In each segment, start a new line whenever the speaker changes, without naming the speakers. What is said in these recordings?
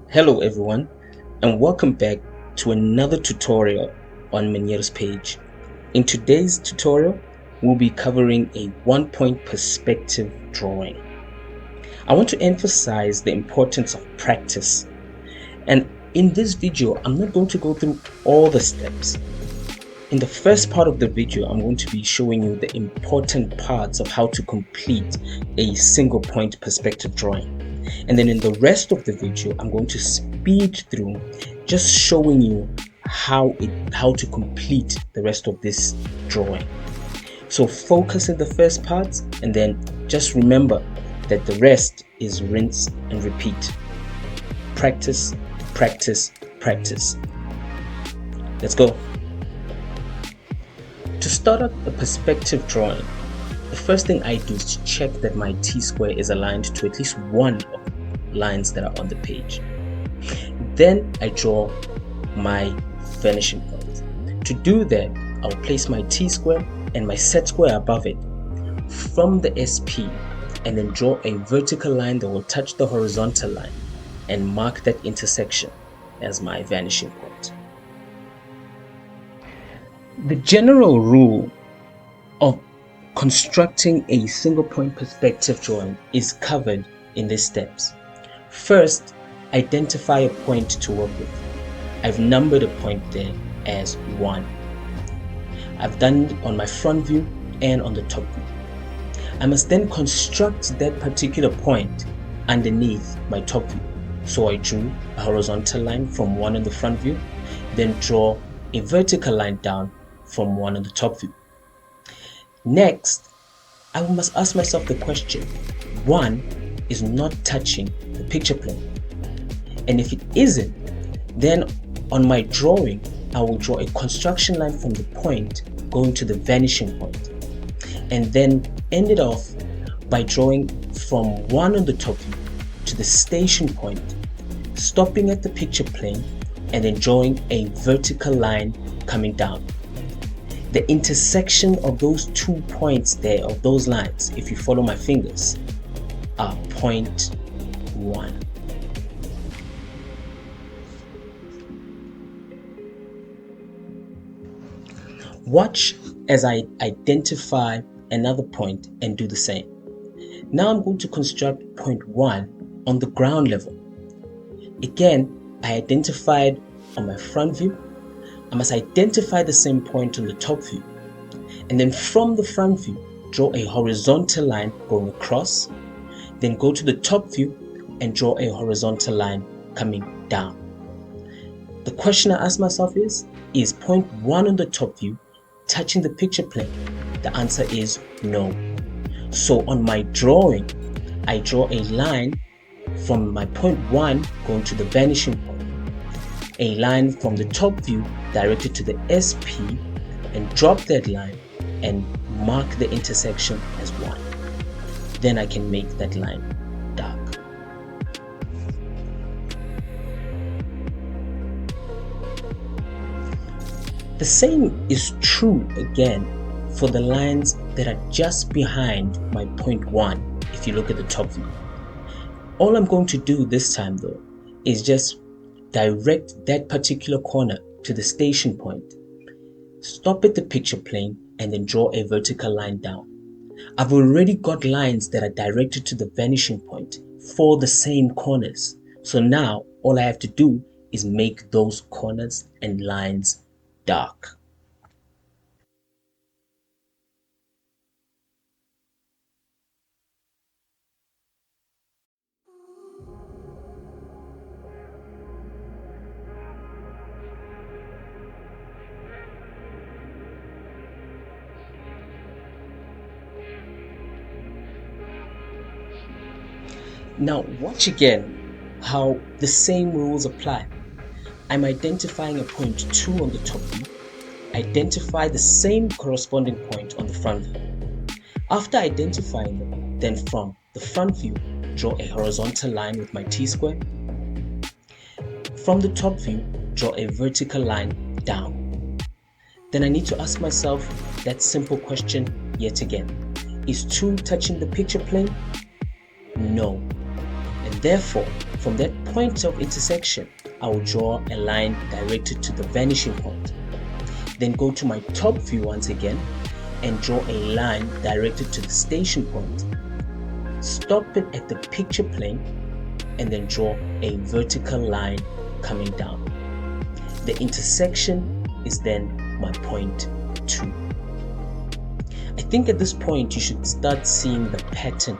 Hello everyone, and welcome back to another tutorial on Manier's page. In today's tutorial, we'll be covering a one-point perspective drawing. I want to emphasize the importance of practice, and in this video I'm not going to go through all the steps. In the first part of the video, I'm going to be showing you the important parts of how to complete a single point perspective drawing. And then in the rest of the video, I'm going to speed through just showing you how to complete the rest of this drawing. So focus in the first part, and then just remember that the rest is rinse and repeat. Practice, practice, practice. Let's go. To start up a perspective drawing, the first thing I do is to check that my T-square is aligned to at least one of the lines that are on the page. Then I draw my vanishing point. To do that, I'll place my T-square and my set square above it from the SP, and then draw a vertical line that will touch the horizontal line and mark that intersection as my vanishing point. The general rule of constructing a single point perspective drawing is covered in these steps. First, identify a point to work with. I've numbered a point there as 1. I've done it on my front view and on the top view. I must then construct that particular point underneath my top view. So I drew a horizontal line from 1 on the front view, then draw a vertical line down from 1 on the top view. Next, I must ask myself the question, 1 is not touching the picture plane. And if it isn't, then on my drawing, I will draw a construction line from the point going to the vanishing point. And then end it off by drawing from 1 on the top view to the station point, stopping at the picture plane, and then drawing a vertical line coming down. The intersection of those 2 points there, of those lines, if you follow my fingers, are point 1. Watch as I identify another point and do the same. Now I'm going to construct point 1 on the ground level. Again, I identified on my front view. I must identify the same point on the top view, and then from the front view draw a horizontal line going across, then go to the top view and draw a horizontal line coming down. The question I ask myself is point 1 on the top view touching the picture plane? The answer is no. So on my drawing, I draw a line from my point 1 going to the vanishing point, a line from the top view directed to the SP, and drop that line and mark the intersection as 1. Then I can make that line dark. The same is true again for the lines that are just behind my point 1 if you look at the top view. All I'm going to do this time though is just direct that particular corner to the station point, stop at the picture plane, and then draw a vertical line down. I've already got lines that are directed to the vanishing point for the same corners. So now all I have to do is make those corners and lines dark. Now watch again how the same rules apply. I'm identifying a point 2 on the top view, identify the same corresponding point on the front view. After identifying them, then from the front view, draw a horizontal line with my T-square. From the top view, draw a vertical line down. Then I need to ask myself that simple question yet again. Is 2 touching the picture plane? No. And Therefore, from that point of intersection, I will draw a line directed to the vanishing point. Then go to my top view once again and draw a line directed to the station point. Stop it at the picture plane and then draw a vertical line coming down. The intersection is then my point 2. I think at this point you should start seeing the pattern.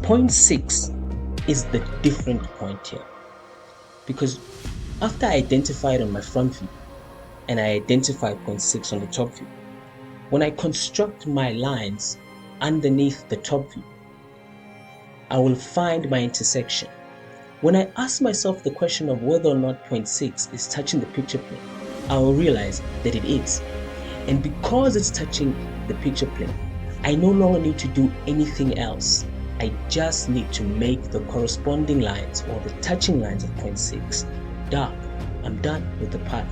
Point 6 is the different point here, because after I identify it on my front view and I identify point 6 on the top view, when I construct my lines underneath the top view, I will find my intersection. When I ask myself the question of whether or not point 6 is touching the picture plane, I will realize that it is. And because it's touching the picture plane, I no longer need to do anything else. I just need to make the corresponding lines or the touching lines of point 6 dark. I'm done with the part.